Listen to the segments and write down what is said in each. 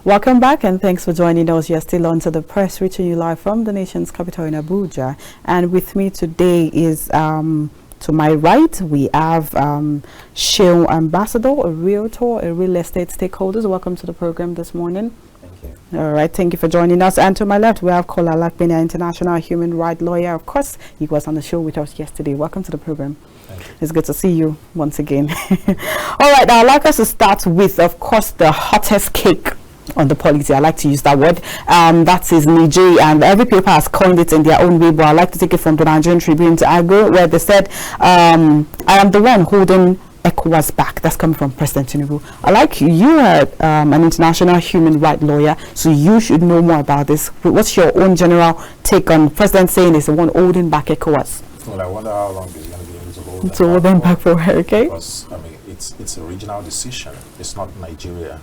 Welcome back, and thanks for joining us. You're still on to the press, reaching you live from the nation's capital in Abuja. And with me today is, to my right, we have Seun Ambassador, a realtor, a real estate stakeholder. Welcome to the program this morning. Thank you. All right, thank you for joining us. And to my left, we have Kola, Alapinni, international human rights lawyer. Of course, he was on the show with us yesterday. Welcome to the program. It's good to see you once again. All right, I'd like us to start with, of course, the hottest cake on the policy. I like to use that word. That is Niger, and every paper has coined it in their own way, but I like to take it from the Nigerian Tribune to Agro, where they said, I am the one holding ECOWAS back. That's coming from President Tinubu. I like you are an international human rights lawyer, so you should know more about this. What's your own general take on President saying is the one holding back ECOWAS? Well, I wonder how long he's going to be able to hold them back for her, okay? Because, I mean, it's a regional decision. It's not Nigeria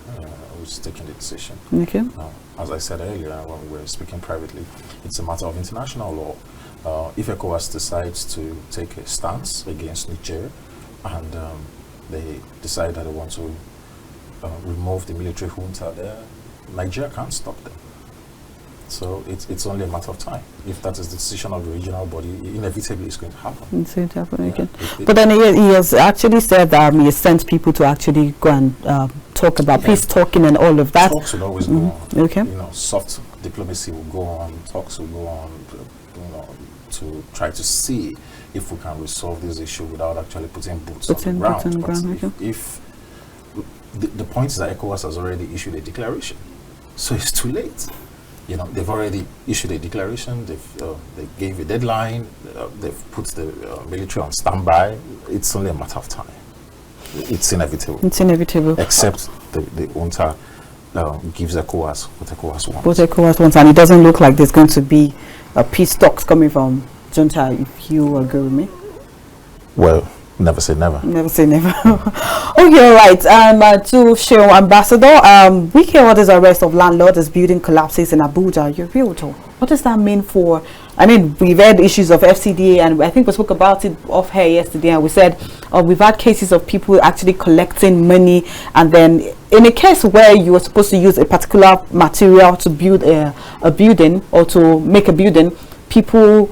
who's taking the decision. Okay. As I said earlier when we were speaking privately, it's a matter of international law. If ECOWAS decides to take a stance against Niger and they decide that they want to remove the military junta there, Nigeria can't stop them. So it's only a matter of time. If that is the decision of the regional body, inevitably it's going to happen. It's going to happen again. But then he has actually said that he has sent people to actually go and talk about peace talking and all of that. Talks will always go on. Okay. You know, soft diplomacy will go on. Talks will go on. You know, to try to see if we can resolve this issue without actually putting boots on the ground. If the point is that ECOWAS has already issued a declaration, so it's too late. You know, they've already issued a declaration. They gave a deadline. They've put the military on standby. It's only a matter of time. It's inevitable. It's inevitable. Except the junta gives ECOWAS what ECOWAS wants. What ECOWAS wants, and it doesn't look like there's going to be a peace talks coming from junta. If you agree with me. Well, never say never. Never say never. Okay, all right. To Seun Ambassador, we hear orders arrest of landlords as building collapses in Abuja. You're a realtor. What does that mean for? I mean, we've had issues of FCDA, and I think we spoke about it off here yesterday, and we said we've had cases of people actually collecting money, and then in a case where you were supposed to use a particular material to build a building or to make a building, people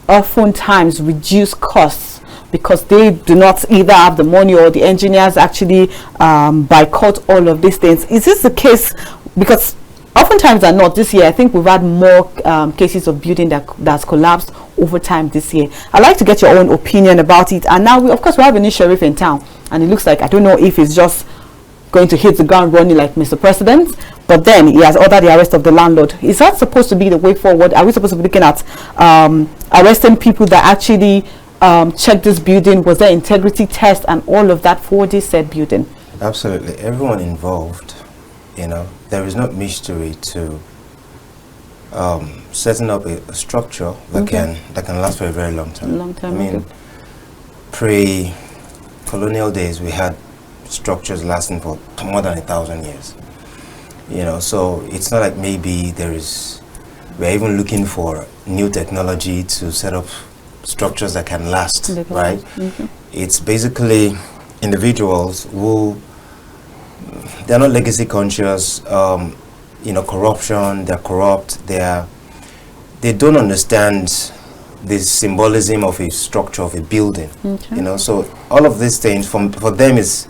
oftentimes reduce costs because they do not either have the money or the engineers actually boycott all of these things. Is this the case? Because oftentimes are not this year. I think we've had more cases of building that's collapsed over time this year. I'd like to get your own opinion about it. And now, of course, we have a new sheriff in town, and it looks like, I don't know if it's just going to hit the ground running like Mr. President, but then he has ordered the arrest of the landlord. Is that supposed to be the way forward? Are we supposed to be looking at arresting people that actually check this building? Was there integrity test and all of that for this said building? Absolutely. Everyone involved, you know, there is no mystery to setting up a structure that can last for a very long time. I mean, pre-colonial days, we had structures lasting for more than 1,000 years. You know, so it's not like maybe we're even looking for new technology to set up structures that can last, right? It's basically individuals who they're not legacy conscious, you know, corruption, they're corrupt, they don't understand the symbolism of a structure of a building, you know. So all of these things for them is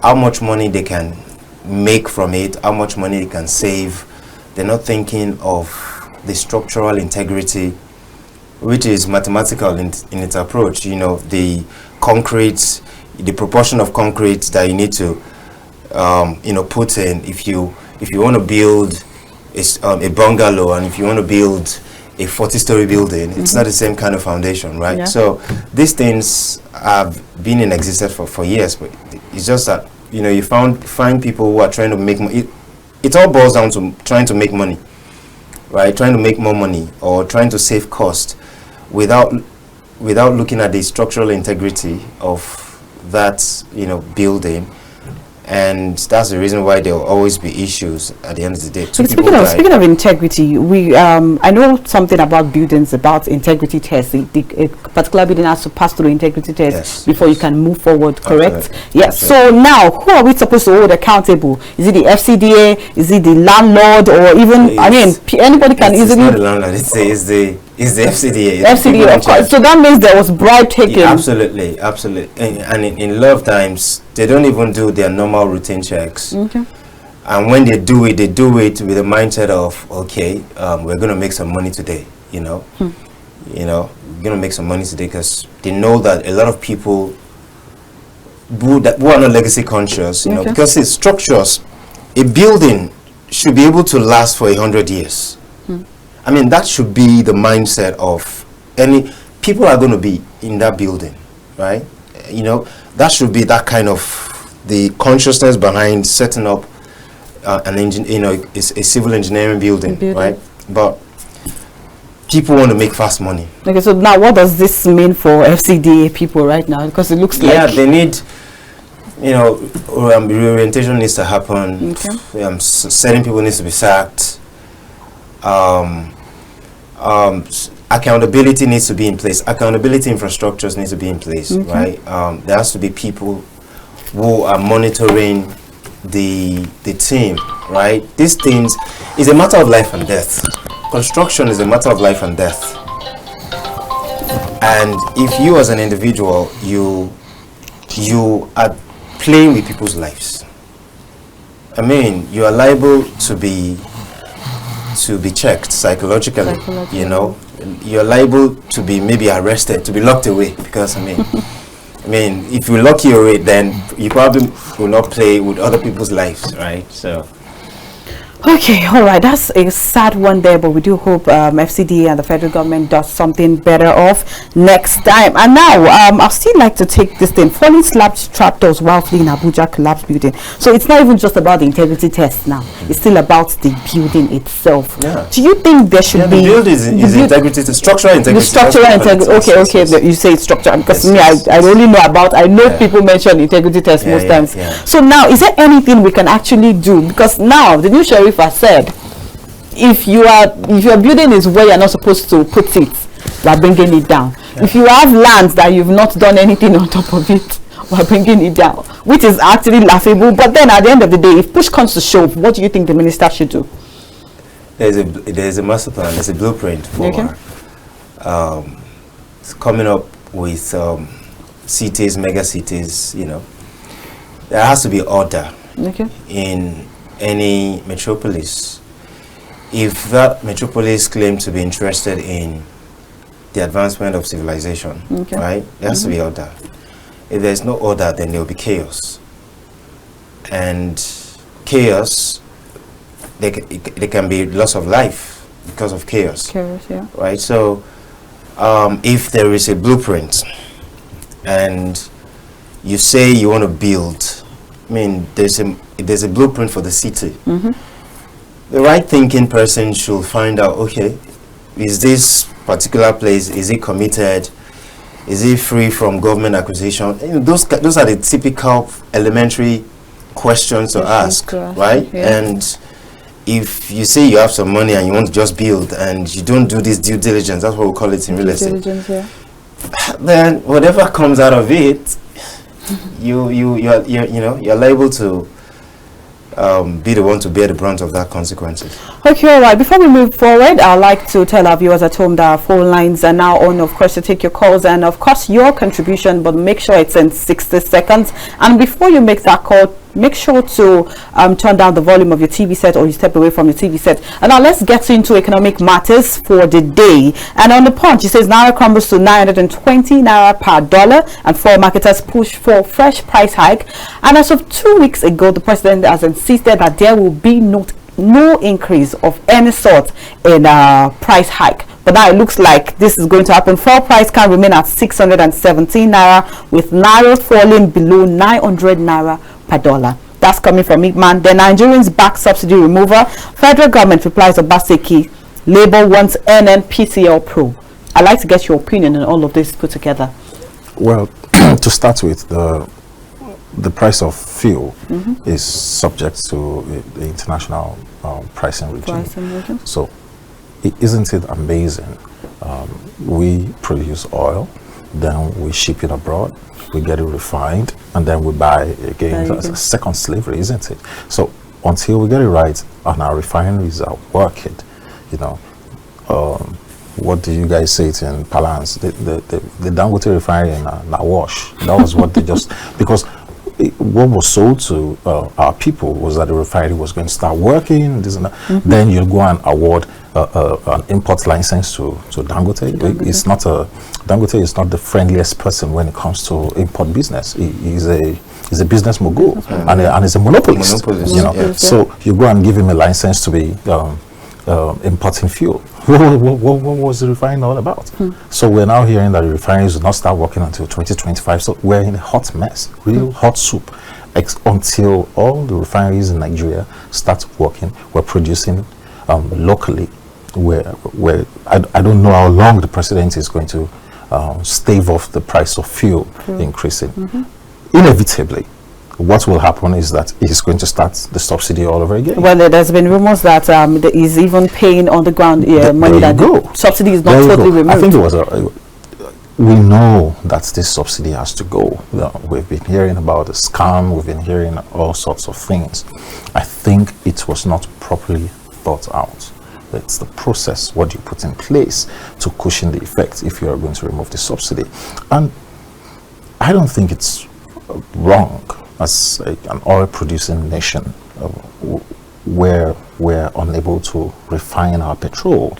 how much money they can make from it, how much money they can save. They're not thinking of the structural integrity, which is mathematical in its approach. You know, the concrete, the proportion of concrete that you need to you know, put in if you want to build a bungalow, and if you want to build a 40-story building, it's not the same kind of foundation, right? Yeah. So these things have been in existence for years, but it's just that, you know, you find people who are trying to make money. It all boils down to trying to make money, right? Trying to make more money or trying to save cost without looking at the structural integrity of that, you know, building. and that's the reason why there will always be issues at the end of the day. Speaking of integrity, we I know something about buildings, about integrity tests. A particular building has to pass through integrity tests before you can move forward, correct? Yes. So now, who are we supposed to hold accountable? Is it the FCDA? Is it the landlord? Or even, anybody can easily... It's not the landlord, it's the FCDA. FCDA, of course. So that means there was bribe taken. Yeah, absolutely. And in a lot of times, they don't even do their normal routine checks. Okay. And when they do it with the mindset of, okay, we're going to make some money today, you know. You know, we're going to make some money today because they know that a lot of people who are not legacy conscious, you know, because it's structures. A building should be able to last for 100 years. I mean, that should be the mindset of any people are going to be in that building, right? You know, that should be that kind of the consciousness behind setting up a civil engineering building, right? But people want to make fast money. Okay, so now what does this mean for FCDA people right now? Because it looks like they need, you know, reorientation needs to happen. Certain people needs to be sacked. Accountability needs to be in place. Accountability infrastructures needs to be in place, right? There has to be people who are monitoring the team, right? These things is a matter of life and death. Construction is a matter of life and death. And if you as an individual, you are playing with people's lives, I mean, you are liable to be checked psychologically, you know. You're liable to be maybe arrested, to be locked away, because I mean if you lock you away, then you probably will not play with other people's lives, right? So okay, all right, that's a sad one there, but we do hope FCDA and the federal government does something better off next time. And now I'd still like to take this thing, falling slab trapdoors while fleeing Abuja collapsed building. So it's not even just about the integrity test now, it's still about the building itself. Do you think there should be the building is integrity, the structural integrity? The structural integrity, okay, you say it's structural, because I only know about, I know people mention integrity test most times. So now, is there anything we can actually do? Because now the new sheriff has said, if your building is where you're not supposed to put it, we're bringing it down. If you have lands that you've not done anything on top of it, we're bringing it down, which is actually laughable. But then at the end of the day, if push comes to shove, what do you think the minister should do? There's a master plan, there's a blueprint for coming up with cities, mega cities, you know. There has to be order in any metropolis. If that metropolis claims to be interested in the advancement of civilization, right, there has to be order. If there's no order, then there will be chaos. And chaos, there can be loss of life because of chaos. Right? So if there is a blueprint and you say you want to build, I mean, there's a blueprint for the city. The right thinking person should find out, okay, is this particular place, is it committed? Is it free from government acquisition? And those are the typical elementary questions to ask, right? And if you say you have some money and you want to just build and you don't do this due diligence, that's what we call it in real estate, then whatever comes out of it, you're liable to be the one to bear the brunt of that consequences. Okay, all right. Before we move forward, I'd like to tell our viewers at home that our phone lines are now on, of course, to take your calls and, of course, your contribution, but make sure it's in 60 seconds. And before you make that call, make sure to turn down the volume of your TV set, or you step away from your TV set. And now let's get into economic matters for the day. And on the Punch, it says Naira crumbles to 920 Naira per dollar, and foreign marketers push for fresh price hike. And as of 2 weeks ago, the president has insisted that there will be no increase of any sort in price hike. But now it looks like this is going to happen. Fuel price can remain at 617 Naira, with Naira falling below 900 Naira per dollar. That's coming from Igman. The Nigerians back subsidy remover. Federal government replies Obaseki. Labour wants NNPCL probe. I'd like to get your opinion on all of this put together. Well, to start with, the price of fuel is subject to the international pricing regime. So, isn't it amazing? We produce oil, then we ship it abroad, we get it refined, and then we buy again. That's a second slavery, isn't it? So until we get it right and our refineries are working, you know, what do you guys say it in Palance? The Dangote refinery in Nawash. That was what they just, because what was sold to our people was that the refinery was going to start working, this and that. Then you go and award an import license to Dangote. It's not Dangote is not the friendliest person when it comes to import business. He's a business mogul and he's a monopolist. You know, so you go and give him a license to be importing fuel. What was the refinery all about? So we're now hearing that the refineries will not start working until 2025. So we're in a hot mess, real hot soup, until all the refineries in Nigeria start working. We're producing locally. Where I don't know how long the president is going to stave off the price of fuel increasing. Inevitably, what will happen is that he's going to start the subsidy all over again. Well, there's been rumors that he's even paying on the ground money that the subsidy is not totally removed. I think it was we know that this subsidy has to go. We've been hearing about the scam, we've been hearing all sorts of things. I think it was not properly thought out. It's the process, what you put in place to cushion the effect if you are going to remove the subsidy. And I don't think it's wrong as an oil producing nation where we're unable to refine our petrol.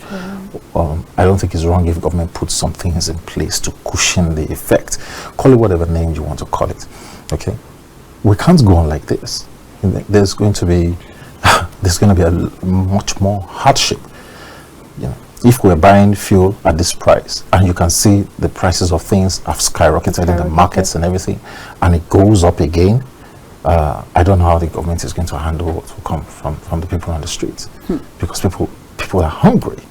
I don't think it's wrong if government puts some things in place to cushion the effect. Call it whatever name you want to call it. Okay, we can't go on like this. There's going to be a much more hardship. You know, if we're buying fuel at this price, and you can see the prices of things have skyrocketed in the markets and everything, and it goes up again, I don't know how the government is going to handle what will come from the people on the streets, because people are hungry,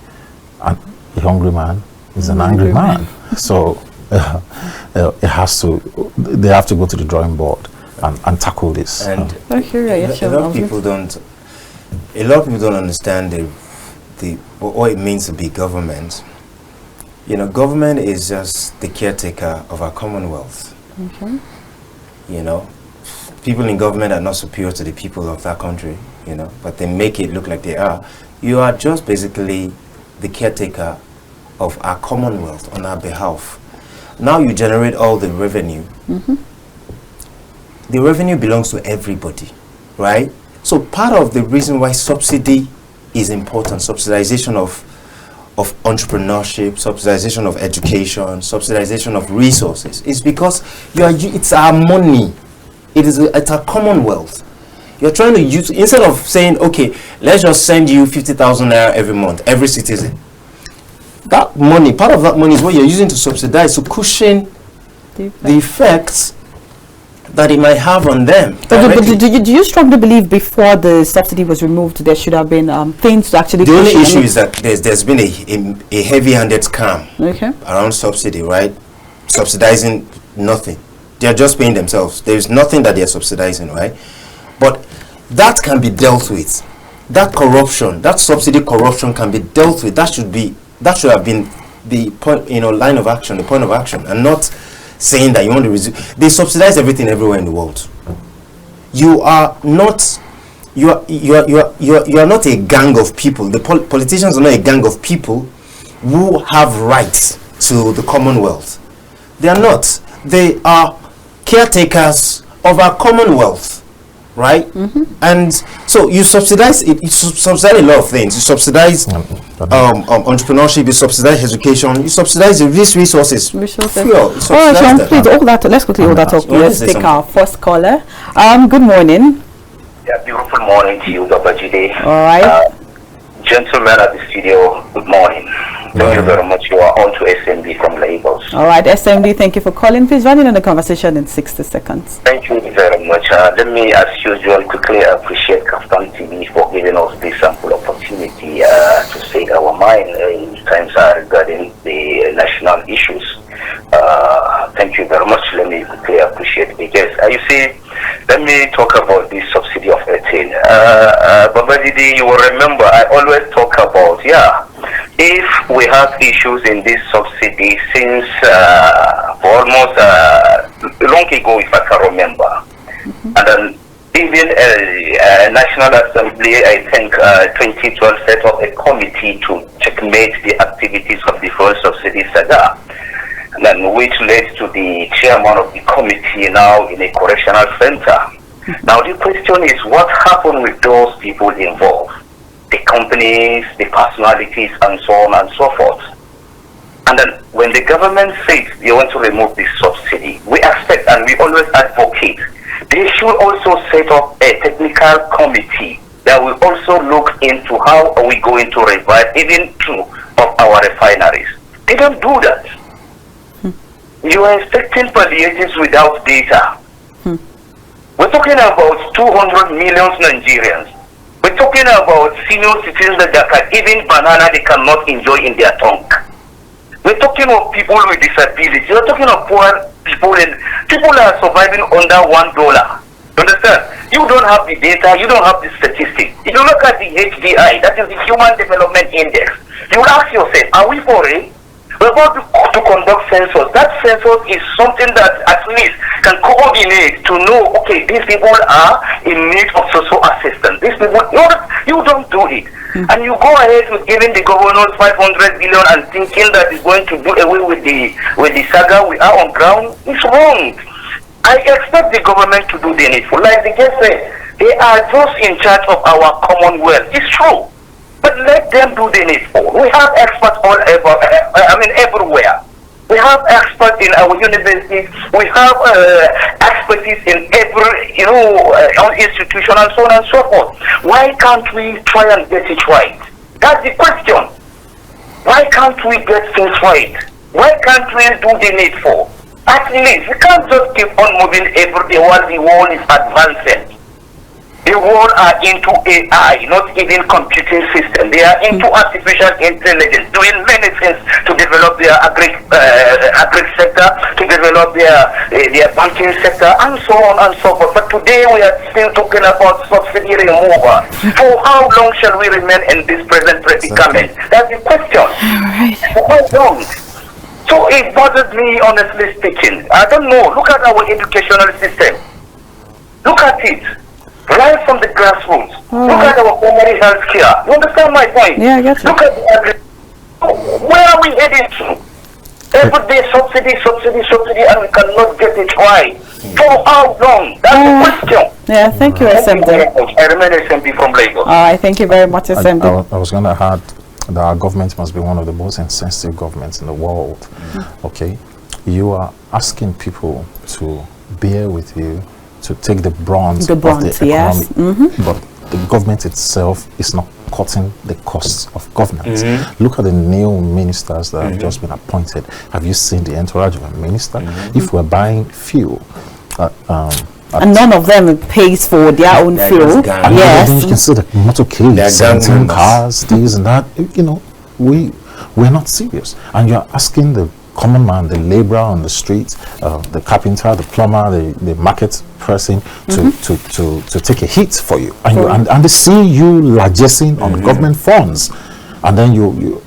and a hungry man is an angry man. So they have to go to the drawing board and tackle this. And a lot of people don't understand what it means to be government. You know, government is just the caretaker of our commonwealth. You know, people in government are not superior to the people of that country, you know, but they make it look like they are. You are just basically the caretaker of our commonwealth on our behalf. Now you generate all the revenue. The revenue belongs to everybody, right? So part of the reason why subsidy is important, subsidization of entrepreneurship, subsidization of education, subsidization of resources, is because it's our money. It's our commonwealth. You're trying to use, instead of saying, okay, let's just send you 50,000 naira every month, every citizen. That money, part of that money is what you're using to subsidize, to cushion the effects that it might have on them. But do you strongly believe before the subsidy was removed, there should have been things to actually... The only issue is that there's been a heavy-handed scam around subsidy, right? Subsidizing nothing. They're just paying themselves. There's nothing that they're subsidizing, right? But that can be dealt with. That corruption, that subsidy corruption can be dealt with. That should have been the point, line of action, the point of action, and not saying that you want to reduce. They subsidize everything everywhere in the world. You are not not a gang of people. The politicians are not a gang of people who have rights to the commonwealth. They are not. They are caretakers of our commonwealth, right? And so you subsidize it. You subsidize a lot of things. You subsidize entrepreneurship. You subsidize education. You subsidize these resources. Fuel. Please, let's quickly hold that up. Let's take our first caller. Good morning. Yeah, beautiful morning to you, Babajide. All right. Gentlemen at the studio, good morning. Thank you very much. You are on to SMB from Lagos. All right, SMB, thank you for calling. Please run in on the conversation in 60 seconds. Thank you very much. Let me, as usual, quickly appreciate KAFTAN TV for giving us this ample opportunity to say our mind in times regarding the national issues. Thank you very much. Let me quickly appreciate, because you see, me talk about this subsidy of 18. Babajide, you will remember I always talk about, if we have issues in this subsidy since for almost long ago, if I can remember. And then even National Assembly, I think 2012 set up a committee to checkmate the activities of the fuel subsidy saga, and then which led to the chairman of the committee now in a correctional center. Now the question is, what happened with those people involved? The companies, the personalities, and so on and so forth. And then when the government says they want to remove this subsidy, we expect and we always advocate they should also set up a technical committee that will also look into how are we going to revive even two of our refineries. They don't do that. You are expecting palliatives without data. We're talking about 200 million Nigerians. We're talking about senior citizens that can even banana they cannot enjoy in their tongue. We're talking of people with disabilities. We're talking of poor people, and people are surviving under $1. You understand? You don't have the data, you don't have the statistics. If you look at the HDI, that is the Human Development Index, you will ask yourself, are we for it? We're about to conduct census. That census is something that at least can coordinate to know, okay, these people are in need of social assistance. These people, no, you don't do it. And you go ahead with giving the governors 500 billion and thinking that is going to do away with the saga we are on ground. It's wrong. I expect the government to do the needful. Like the guest said, they are just in charge of our commonwealth. It's true. But let them do the needful. We have experts everywhere. We have experts in our universities. We have expertise in every, institution and so on and so forth. Why can't we try and get it right? That's the question. Why can't we get things right? Why can't we do the needful? At least we can't just keep on moving every day while the world is advancing. The world are into AI, not even computing system. They are into artificial intelligence, doing many things to develop their agri sector, to develop their banking sector, and so on and so forth. But today we are still talking about subsidy removal. For how long shall we remain in this present predicament? That's the question. For how long? So it bothers me, honestly speaking. I don't know. Look at our educational system. Look at it. Right from the grassroots. Look at our primary health care. You understand my point? Yeah, I get you. Look at the where are we heading to? Every day subsidy, and we cannot get it right. For how long? That's the question. Yeah, thank you, SMD. I remain SMD from Lagos. All right, thank you very much, SMD. I was going to add that our government must be one of the most insensitive governments in the world. Okay? You are asking people to bear with you, to take the brunt of the economy, but the government itself is not cutting the costs of governance. Look at the new ministers that have just been appointed. Have you seen the entourage of a minister? If we're buying fuel, and none of them pays for their own fuel. Yes, you can see the motorcades, cars, these and that. We're not serious, and you're asking the common man, the laborer on the street, the carpenter, the plumber, the market person to take a hit for you, and they see you largessing on government funds, and then we're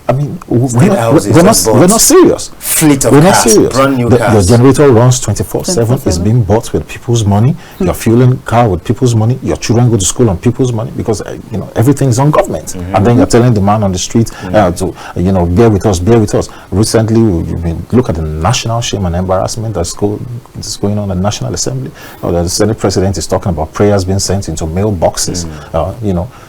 not serious. Fleet of we're cars, not serious. brand new cars. Your generator runs 24/7. It's being bought with people's money. You're fueling car with people's money. Your children go to school on people's money because everything is on government. And then you're telling the man on the street to bear with us. Recently, look at the national shame and embarrassment that's going on at the National Assembly. The Senate President is talking about prayers being sent into mailboxes.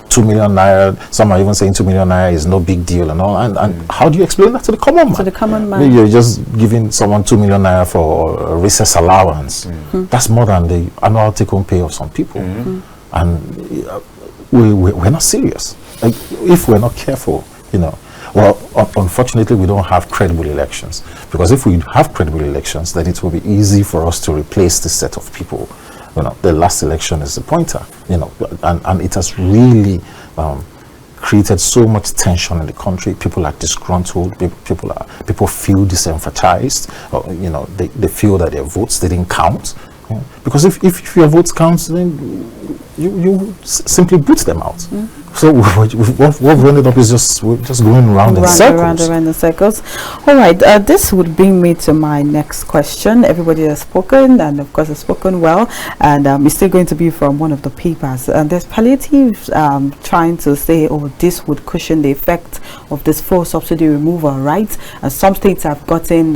2 million naira. Some are even saying 2 million naira is no big deal and all. And how do you explain that to the common man? To the common man. You're just giving someone 2 million naira for a recess allowance. That's more than the annual take-home pay of some people. And we're not serious. If we're not careful, unfortunately, we don't have credible elections. Because if we have credible elections, then it will be easy for us to replace this set of people. The last election is the pointer, and it has really created so much tension in the country. People are disgruntled. People feel disenfranchised. They feel that their votes didn't count. Yeah. Because if your votes count, then you simply boot them out. So what we ended up is we're just going around in circles. Around in circles. All right, this would bring me to my next question. Everybody has spoken, and of course has spoken well, and it's still going to be from one of the papers. And there's palliatives trying to say, oh, this would cushion the effect of this full subsidy removal, right? And some states have gotten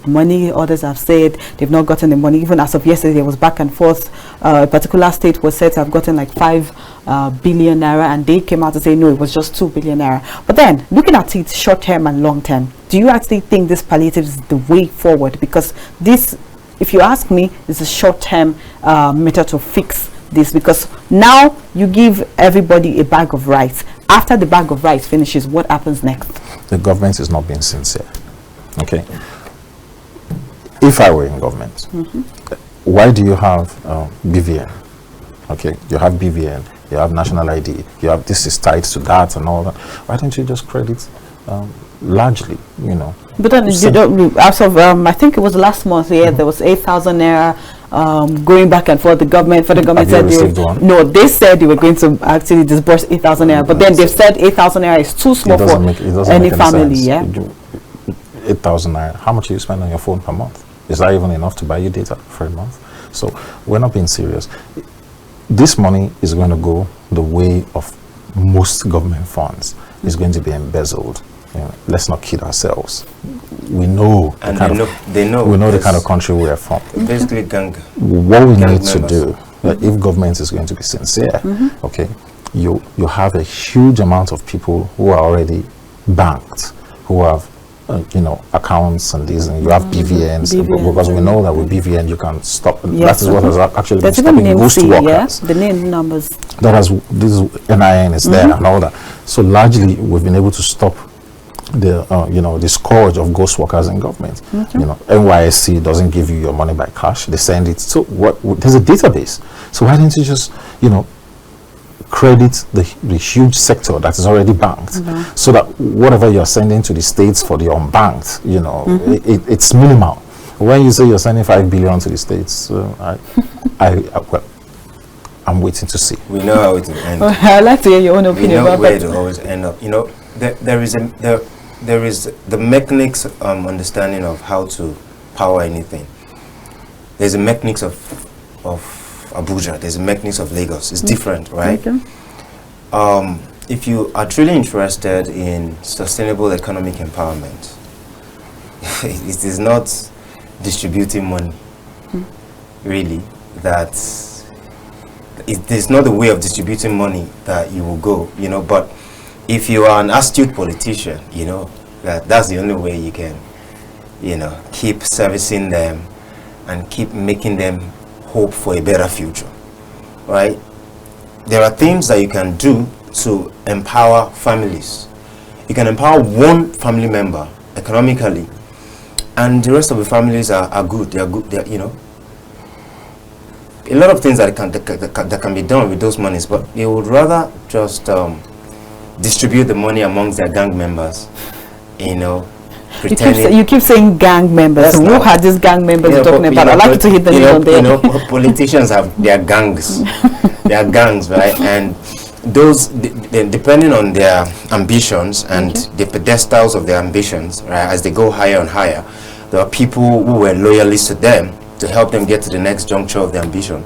money, others have said they've not gotten the money. Even as of yesterday, there was back and forth. A particular state was said to have gotten like 5 billion naira, and they came out to say no, it was just 2 billion naira. But then looking at it short term and long term, do you actually think this palliative is the way forward? Because this, if you ask me, is a short term method to fix this, because now you give everybody a bag of rice. After the bag of rice finishes, what happens next? The government is not being sincere. Okay, if I were in government, why do you have BVN? Okay, you have BVN, you have national ID, you have this is tied to that and all that. Why don't you just credit largely, you know? But then you don't, as of I think it was last month, there was 8,000 naira going back and forth. The government said no, they said they were going to actually disburse 8,000 naira, but then they've said 8,000 naira is too small for any family. Yeah, 8,000 naira. How much do you spend on your phone per month? Is that even enough to buy you data for a month? So we're not being serious. This money is going to go the way of most government funds. It's going to be embezzled. You know, let's not kid ourselves. We know, we know the kind of country we are from. Basically, gang. What we need to do, if government is going to be sincere, okay, you have a huge amount of people who are already banked, who have you know, accounts and these, and you have BVNs, because we know that with BVN you can stop. That is what has actually been stopping most workers. The name numbers. That has this NIN is there and all that. So largely we've been able to stop the you know, the scourge of ghost workers in government. You know, NYSC doesn't give you your money by cash; they send it. So there's a database. So why don't you just, you know, credit the huge sector that is already banked, so that whatever you're sending to the states for the unbanked, you know, it's minimal. When you say you're sending 5 billion to the states, I'm waiting to see. We know how it will end. I'd like to hear your own opinion about that. We know where it will always end up. You know, there is the mechanics understanding of how to power anything. There's a mechanics of Abuja, there's a mechanics of Lagos. It's different, right? If you are truly interested in sustainable economic empowerment, it is not distributing money, really. It is not the way of distributing money that you will go, you know. But if you are an astute politician, you know, that's the only way you can, you know, keep servicing them and keep making them hope for a better future, right? There are things that you can do to empower families. You can empower one family member economically, and the rest of the families are good. They are good. They're, you know, a lot of things that can be done with those monies, but they would rather just distribute the money amongst their gang members, you know. You keep saying gang members. So who are these gang members talking about? I'd like you to hit the name on there. You know, politicians have their gangs. They are gangs, right? And those, depending on their ambitions and the pedestals of their ambitions, right, as they go higher and higher, there are people who were loyalists to them to help them get to the next juncture of their ambition.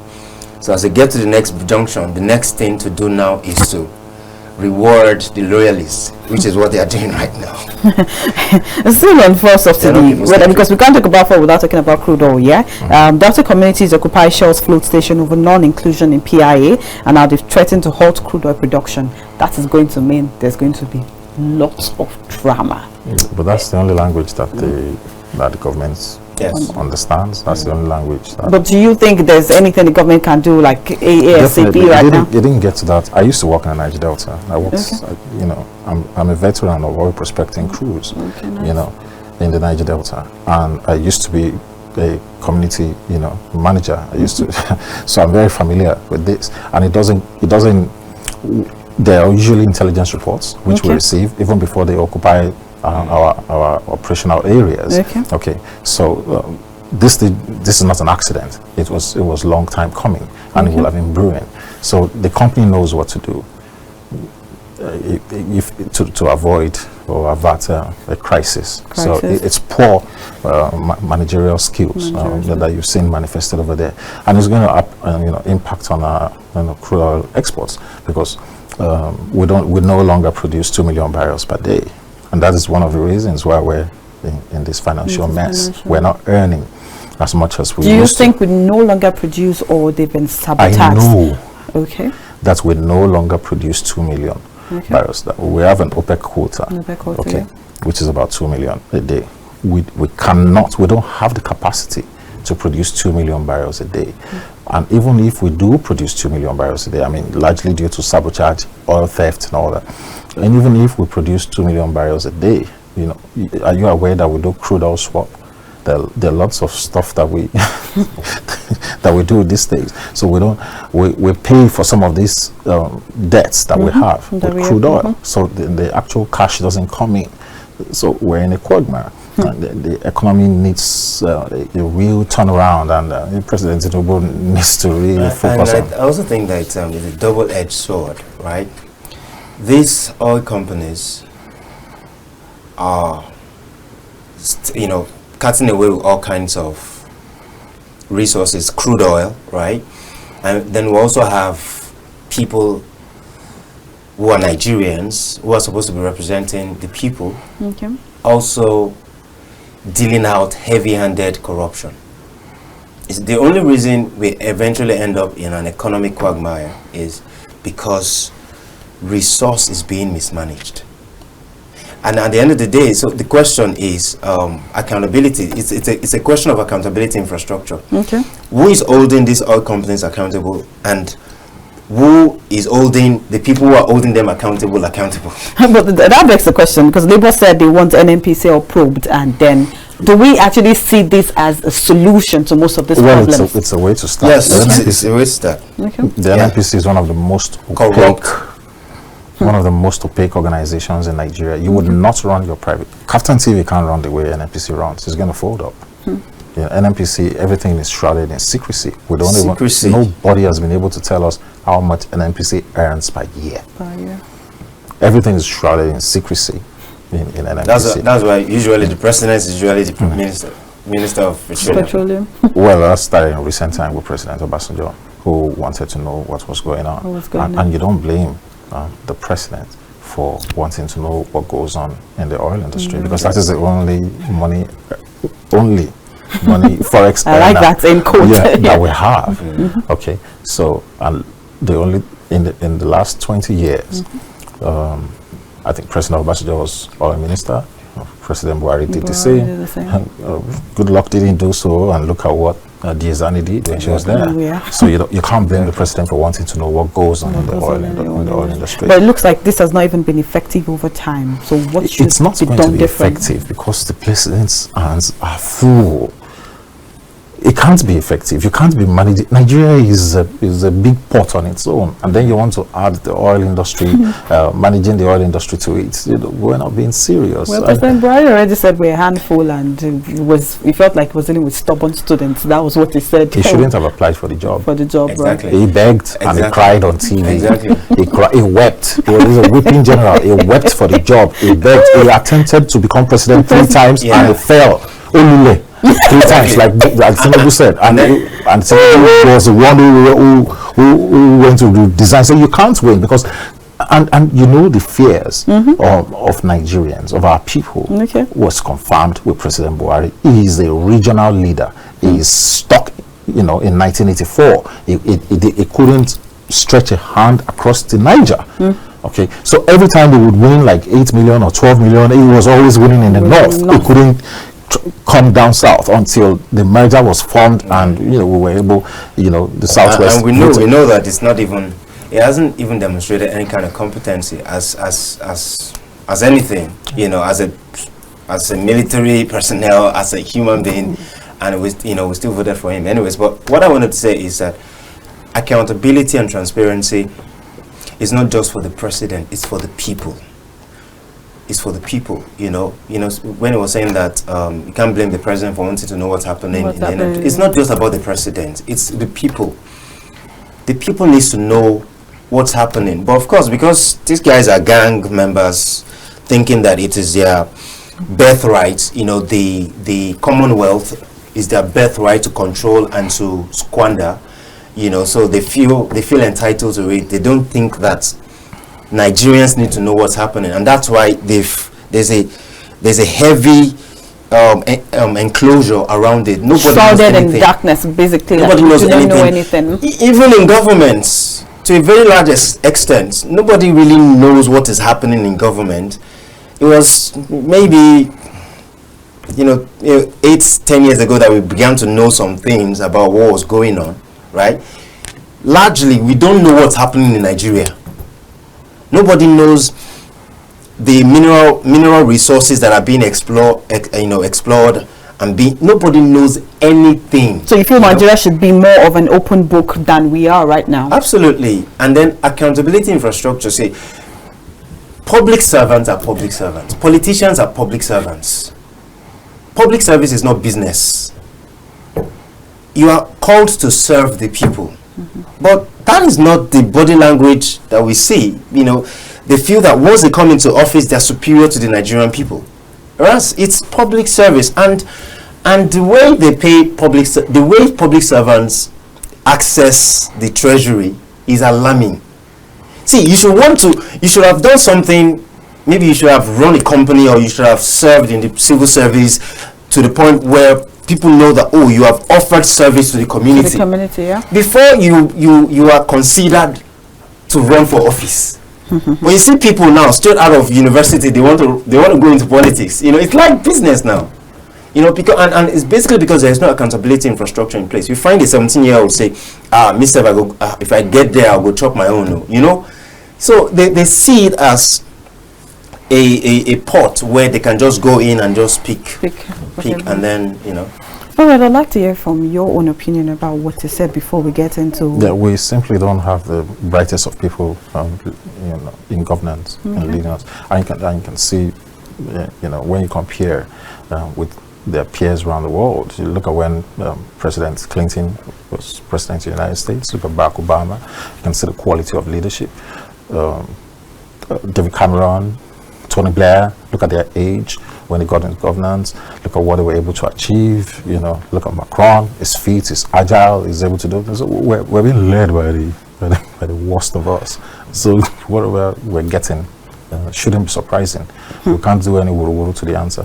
So as they get to the next junction, the next thing to do now is to reward the loyalists, which is what they are doing right now. Still on fuel subsidy, because we can't talk about fuel without talking about crude oil. Delta communities occupy Shell's float station over non-inclusion in PIA, and now they've threatened to halt crude oil production. That is going to mean there's going to be lots of drama. But that's the only language that the government understands. That's the only language. But do you think there's anything the government can do, like ASAP right now? They didn't get to that. I used to work in the Niger Delta. I worked, you know, I'm a veteran of oil prospecting crews, you know, in the Niger Delta, and I used to be a community, you know, manager. I used to, so I'm very familiar with this. And it doesn't. There are usually intelligence reports which we receive even before they occupy our operational areas. So this is not an accident. It was long time coming, and it will have been brewing. So the company knows what to do to avoid or avert a crisis. So it's poor managerial skills that you've seen manifested over there, and it's going to impact on our crude oil exports, because we no longer produce 2 million barrels per day, and that is one of the reasons why we're in this financial mess. We're not earning as much as we used to. Do you think we no longer produce, or they've been sabotaged? I know that we no longer produce 2 million barrels. That we have an OPEC quota, which is about 2 million a day. We don't have the capacity to produce 2 million barrels a day. And even if we do produce 2 million barrels a day, I mean, largely due to sabotage, oil theft and all that, and even if we produce 2 million barrels a day, are you aware that we do crude oil swap? There are lots of stuff that we that we do these days. So we pay for some of these debts that we have with crude oil. So the actual cash doesn't come in. So we're in a quagmire. The economy needs a real turnaround, and President Tinubu needs to really focus on. I also think that it's a double-edged sword, right? These oil companies are, cutting away with all kinds of resources, crude oil, right? And then we also have people who are Nigerians, who are supposed to be representing the people, also dealing out heavy-handed corruption. It's the only reason we eventually end up in an economic quagmire is because resource is being mismanaged. And at the end of the day, so the question is accountability. It's a question of accountability infrastructure. Who is holding these oil companies accountable, and who is holding the people who are holding them accountable? But that begs the question, because Labour said they want NNPCL probed, and then do we actually see this as a solution to most of these problems? It's a way to start. Yes, it's a way to start. The NNPC is one of the most opaque organizations in Nigeria. You would not run your private. KAFTAN TV can't run the way NNPC runs. It's going to fold up. NNPC, everything is shrouded in secrecy. Nobody has been able to tell us how much NNPC earns per year. Everything is shrouded in secrecy in NNPC. That's why usually the president is usually the minister of petroleum. Well, that started in recent time with President Babajide, who wanted to know what was going on. And you don't blame the president for wanting to know what goes on in the oil industry, because that is the only money forex I like that in quote. that we have. Okay, so the only in the last 20 years, I think President Babajide was oil minister. President Buhari did the same. Good luck didn't do so, and look at what Diazani did when she was there. So you can't blame the president for wanting to know what goes on in the oil industry. But it looks like this has not even been effective over time. So what should it's not be going done to be different? effective, because the president's hands are full. It can't be effective. You can't be managing. Nigeria is a big pot on its own, and then you want to add the oil industry, managing the oil industry to it. We're not being serious. Well, President Buhari already said we're a handful, and he felt like he was dealing with stubborn students. That was what he said. He shouldn't have applied for the job. Exactly. Right? He begged and he cried on TV. He wept. He was a whipping general. He wept for the job. He begged. He attempted to become president 3 times and he fell. 3 times, like Tinubu said, and Tinubu was the one who went to design. So you can't win, because and the fears of Nigerians, of our people, was confirmed with President Buhari. He is a regional leader. He is stuck, in 1984. He couldn't stretch a hand across the Niger. Okay, so every time they would win like 8 million or 12 million, he was always winning in the north. He couldn't come down south until the merger was formed, and we were able, the southwest. And we know that it's not even. It hasn't even demonstrated any kind of competency as anything. As a military personnel, as a human being, and we still voted for him anyways. But what I wanted to say is that accountability and transparency is not just for the president; it's for the people. is for the people. You know, when he was saying that you can't blame the president for wanting to know what's happening. It's not just about the president; it's the people. The people needs to know what's happening. But of course, because these guys are gang members, thinking that it is their birthright, the Commonwealth is their birthright to control and to squander, so they feel entitled to it. They don't think that Nigerians need to know what's happening, and that's why there's a heavy enclosure around it. Nobody knows anything. In darkness, basically. Nobody knows anything. Even in governments, to a very large extent, nobody really knows what is happening in government. It was maybe 8-10 years ago that we began to know some things about what was going on, right? Largely, we don't know what's happening in Nigeria. Nobody knows the mineral resources that are being explored, and nobody knows anything. So you feel Nigeria should be more of an open book than we are right now? Absolutely. And then accountability infrastructure, say public servants are public servants. Politicians are public servants. Public service is not business. You are called to serve the people. But that is not the body language that we see. They feel that once they come into office, they're superior to the Nigerian people. Whereas it's public service, and the way they pay the way public servants access the treasury is alarming. See, you should have done something. Maybe you should have run a company, or you should have served in the civil service to the point where people know that, oh, you have offered service to the community. To the community, yeah. Before you are considered to run for office. When you see people now straight out of university, they want to go into politics. It's like business now. Because and it's basically because there is no accountability infrastructure in place. You find a 17-year-old say, Mister, if I get there, I'll go chop my own. So they see it as a pot where they can just go in and just pick and then All right, I'd like to hear from your own opinion about what you said before we get into. Yeah, we simply don't have the brightest of people, in governance and leaders. And you can see, when you compare with their peers around the world. You look at when President Clinton was president of the United States. Look at Barack Obama. You can see the quality of leadership. David Cameron, Tony Blair. Look at their age when they got into governance. Look at what they were able to achieve. Look at Macron. His feet, he's agile. He's able to do this. So we're being led by the worst of us. So what we're getting shouldn't be surprising. We can't do any wuru-wuru to the answer.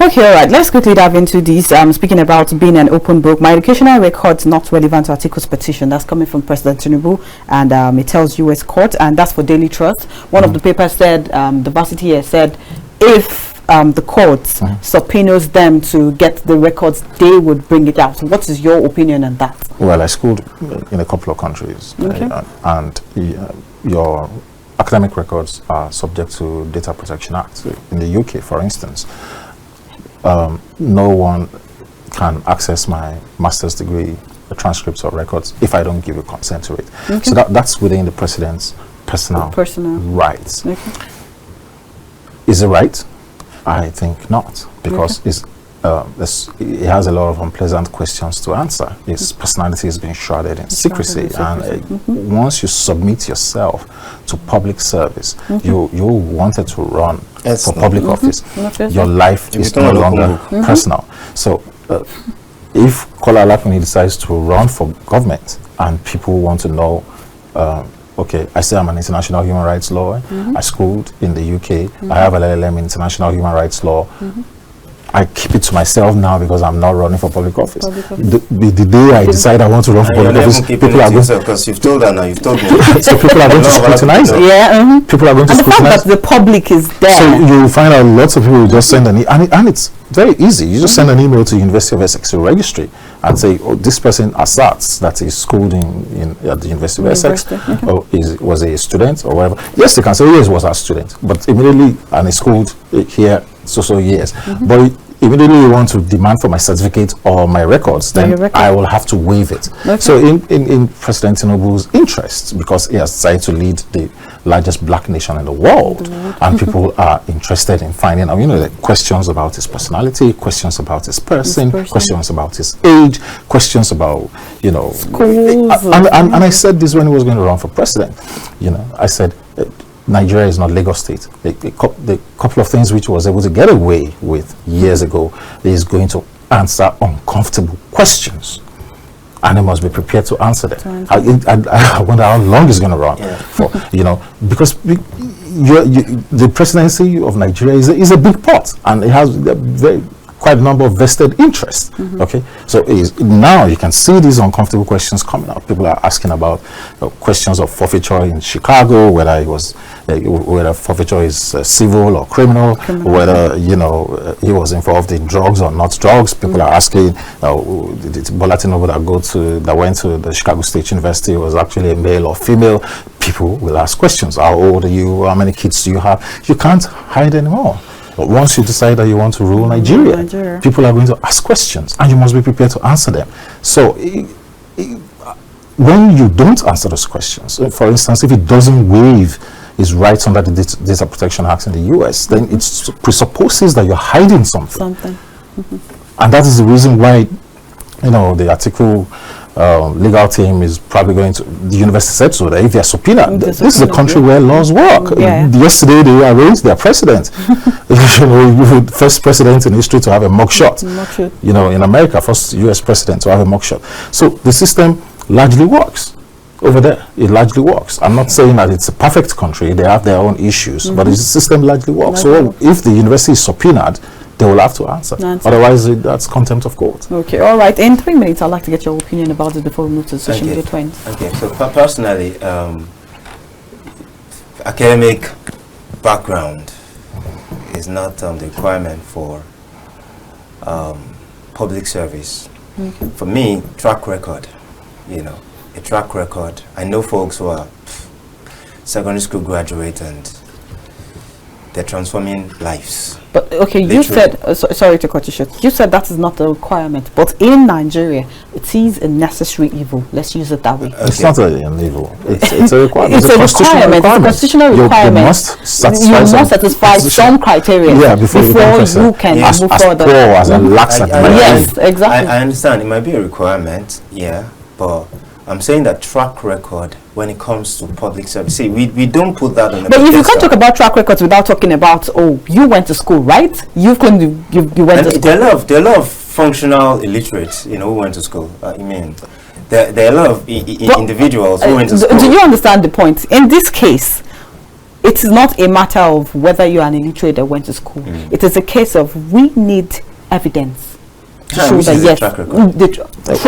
Okay, all right. Let's quickly dive into this. Speaking about being an open book, my educational records not relevant to Atiku's petition. That's coming from President Tinubu, and it tells U.S. court, and that's for Daily Trust. One of the papers said, the varsity here said, if the courts subpoenas them to get the records, they would bring it out. So what is your opinion on that? Well, I schooled in a couple of countries, and your academic records are subject to Data Protection Act. So in the UK, for instance, no one can access my master's degree, the transcripts or records, if I don't give you consent to it. So that's within the president's personal rights. Is it right? I think not, because it has a lot of unpleasant questions to answer. His personality has been shrouded in secrecy, and once you submit yourself to public service, you wanted to run for public office. Your life is no longer personal. So if Kola Alapinni decides to run for government and people want to know, okay, I say I'm an international human rights lawyer, I schooled in the UK, I have an LLM in international human rights law, I keep it to myself now because I'm not running for public office. The day I decide I want to run for public office, people are going to, because you've told her now, you've told me. So people are going to scrutinize it. People are going to scrutinize the public is there. So you find out lots of people will just send an email, and it's very easy. You just send an email to University of Essex registry and say, oh, this person asserts that he's schooled at the University of Essex, or was a student or whatever. Yes, they can say, yes, was a student, but immediately, and he schooled here so years. But immediately you want to demand for my certificate or my records, then I will have to waive it. So in President Tinubu's interest, because he has decided to lead the largest black nation in the world, and people are interested in finding out, the questions about his personality, questions about his person, questions about his age, questions about, schools. And I said this when he was going to run for president. I said, Nigeria is not Lagos State. The couple of things which he was able to get away with years ago is going to answer uncomfortable questions, and he must be prepared to answer them. I wonder how long he's going to run for. Because the presidency of Nigeria is a big pot, and it has quite a number of vested interests. Okay, so now you can see these uncomfortable questions coming up. People are asking about questions of forfeiture in Chicago, whether whether forfeiture is civil or criminal, whether he was involved in drugs or not drugs. People are asking, Bola Tinubu that went to the Chicago State University was actually a male or female. People will ask questions. How old are you? How many kids do you have? You can't hide anymore. But once you decide that you want to rule Nigeria, people are going to ask questions, and you must be prepared to answer them. So when you don't answer those questions, for instance, if it doesn't waive his rights under the Data Protection Act in the US, then it presupposes that you're hiding something. And that is the reason why, the article legal team is probably going to, the university said so, that if they are subpoenaed, this is a country where laws work. Yesterday they arranged their president. First president in history to have a mugshot. In America, first US president to have a mugshot. So the system largely works over there. It largely works. I'm not saying that it's a perfect country. They have their own issues, but the system largely works. So if the university is subpoenaed, they will have to answer. Otherwise, that's contempt of court. Okay, all right. In 3 minutes, I'd like to get your opinion about it before we move to the social media trends. Okay, so personally, academic background is not the requirement for public service. For me, track record, a track record. I know folks who are secondary school graduate and they're transforming lives. But okay, literally. You said, sorry to cut you short, you said that is not a requirement, but in Nigeria it is a necessary evil. Let's use it that way. It's not an evil, it's a requirement. It's a requirement. It's a constitutional requirement. You must satisfy some criteria before you can move further. Yes, exactly. I understand it might be a requirement, but I'm saying that track record when it comes to public service. See, we don't put that on the But if you can't talk about track records without talking about, you went to school, right? You went to school. There are a lot of functional illiterates, who went to school. There are a lot of individuals who went to school. Do you understand the point? In this case, it is not a matter of whether you are an illiterate that went to school. It is a case of we need evidence. Show that yes, the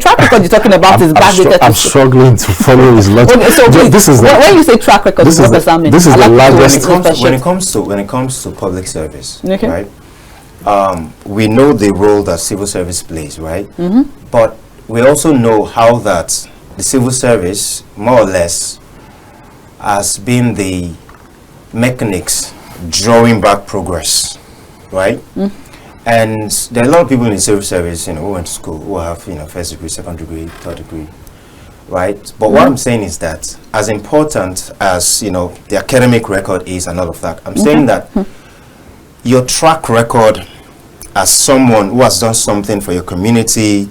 track record you're talking about is backdated. I'm struggling to follow his logic. So when you say track record, this is the largest. When it comes to public service, right? We know the role that civil service plays, right? But we also know how that the civil service, more or less, has been the mechanics drawing back progress, right? And there are a lot of people in the civil service, who went to school, who have, first degree, second degree, third degree, right? But what I'm saying is that as important as, the academic record is and all of that, I'm saying that your track record as someone who has done something for your community,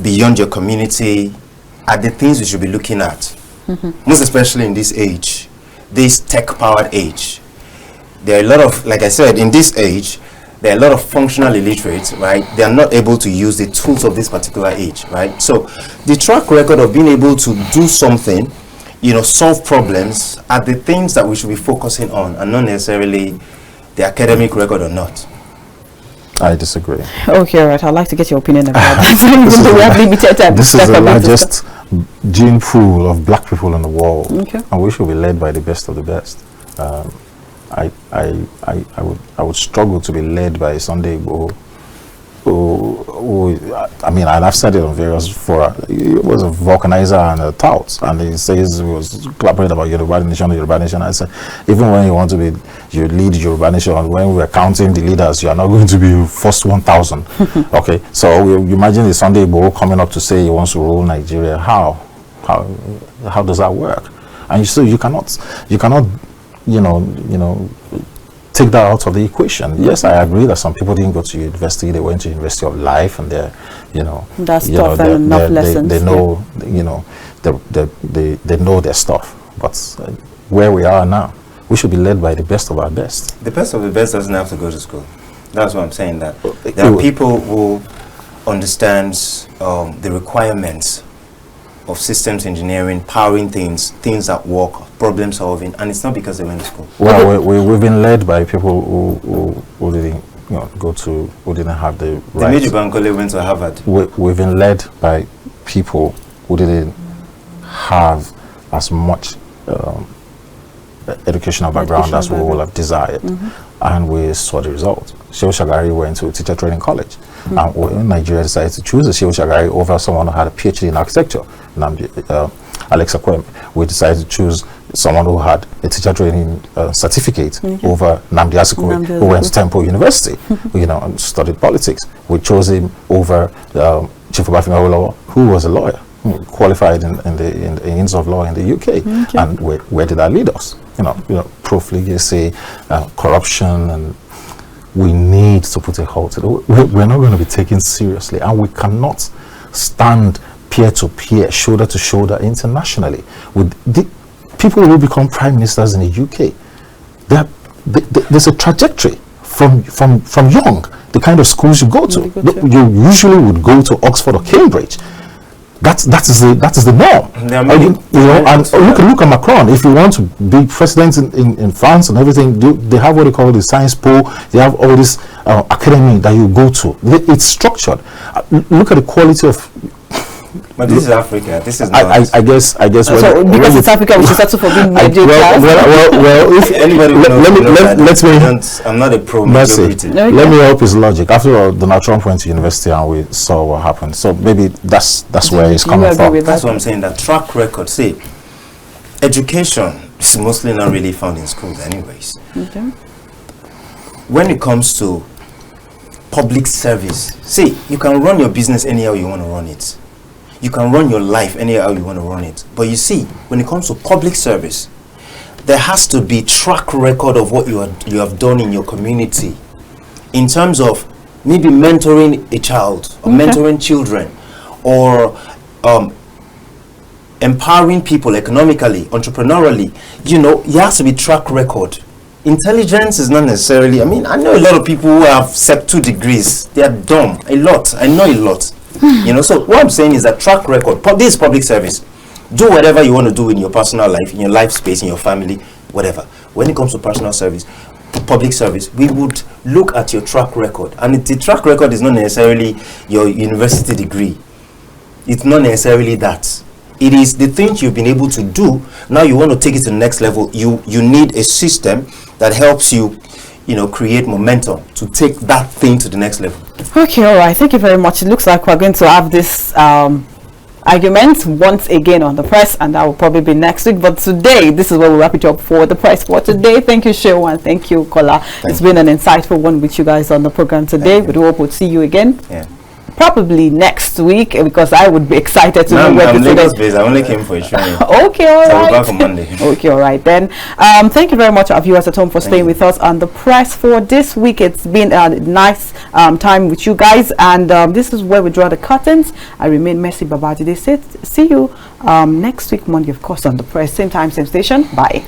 beyond your community, are the things you should be looking at. Most especially in this age, this tech-powered age. There are a lot of, like I said, in this age, there are a lot of functional illiterates, right? They are not able to use the tools of this particular age, right? So the track record of being able to do something, solve problems, are the things that we should be focusing on, and not necessarily the academic record or not. I disagree. Okay, all right. I'd like to get your opinion about that. This is the largest gene pool of black people in the world, and we should be led by the best of the best. I would struggle to be led by Sunday Igboho, I mean, and I've said it on various fora. He was a vulcanizer and a tout, and he says he was collaborating about Yoruba Nation. I said, even when you want to be, you lead Yoruba Nation, when we were counting the leaders, you are not going to be first 1,000. Okay, so you imagine the Sunday Igboho coming up to say he wants to rule Nigeria. How does that work? And you cannot, take that out of the equation. Yes, I agree that some people didn't go to university; they went to University of Life, and they're, that's tough and enough lessons. They know, they know their stuff. But where we are now, we should be led by the best of our best. The best of the best doesn't have to go to school. That's what I'm saying. That there are people who understands the requirements of systems engineering, powering things that work, problem solving, and it's not because they went to school. Well, we've been led by people who didn't who didn't have the right. The Bankole went to Harvard. We've been led by people who didn't have as much educational background as we would have desired, and we saw the result. Shehu Shagari went to a teacher training college, and when Nigeria decided to choose Shehu Shagari over someone who had a PhD in architecture, Alexa Kwem, we decided to choose someone who had a teacher training certificate over Nnamdi Azikiwe, who went to Temple University, and studied politics. We chose him over Chief Obafemi Awolowo, who was a lawyer, qualified in the Inns of Law in the UK. And where did that lead us? Profligacy, corruption, and we need to put a halt to it. We're not going to be taken seriously, and we cannot stand peer-to-peer, shoulder-to-shoulder internationally with the people who become prime ministers in the UK. There's a trajectory from young, the kind of schools you go to. You usually would go to Oxford or Cambridge. That is the norm. And look at Macron. If you want to be president in France and everything, they have what they call the science pool. They have all this academy that you go to. It's structured. Look at the quality of. But this is Africa. This is not. I guess. So because it's Africa, we should settle for being middle class. Well, if anybody let me. I'm not a pro majority. Let me help his logic. After all, Donald Trump went to university and we saw what happened. So maybe that's where he's coming from. That's what I'm saying. That track record. See, education is mostly not really found in schools, anyways. Okay. When it comes to public service, see, you can run your business anyhow you want to run it. You can run your life anyhow you want to run it. But you see, when it comes to public service, there has to be track record of what you have done in your community, in terms of maybe mentoring a child or mentoring children, or empowering people economically, entrepreneurially. You have to be track record. Intelligence is not necessarily. I mean, I know a lot of people who have SEP 2 degrees. They are dumb. A lot. I know a lot. So what I'm saying is that track record. This is public service. Do whatever you want to do in your personal life, in your life space, in your family, whatever. When it comes to personal service, public service, we would look at your track record. And the track record is not necessarily your university degree. It's not necessarily that. It is the things you've been able to do. Now you want to take it to the next level. You need a system that helps you, create momentum to take that thing to the next level. Okay, all right. Thank you very much. It looks like we're going to have this argument once again on the press, and that will probably be next week. But today, this is where we'll wrap it up for the press for today. Thank you, Seun. Thank you, Kola. It's been an insightful one with you guys on the program today. We hope we'll see you again. Yeah. Probably next week, because I would be excited to know where Lagos based. I only came for a training. Okay, all right. We're back on Monday. Okay, all right then. Thank you very much, our viewers at home, for staying with us on the press for this week. It's been a nice time with you guys, and this is where we draw the curtains. I remain Mercy Babajide. See you next week, Monday, of course, on the press. Same time, same station. Bye.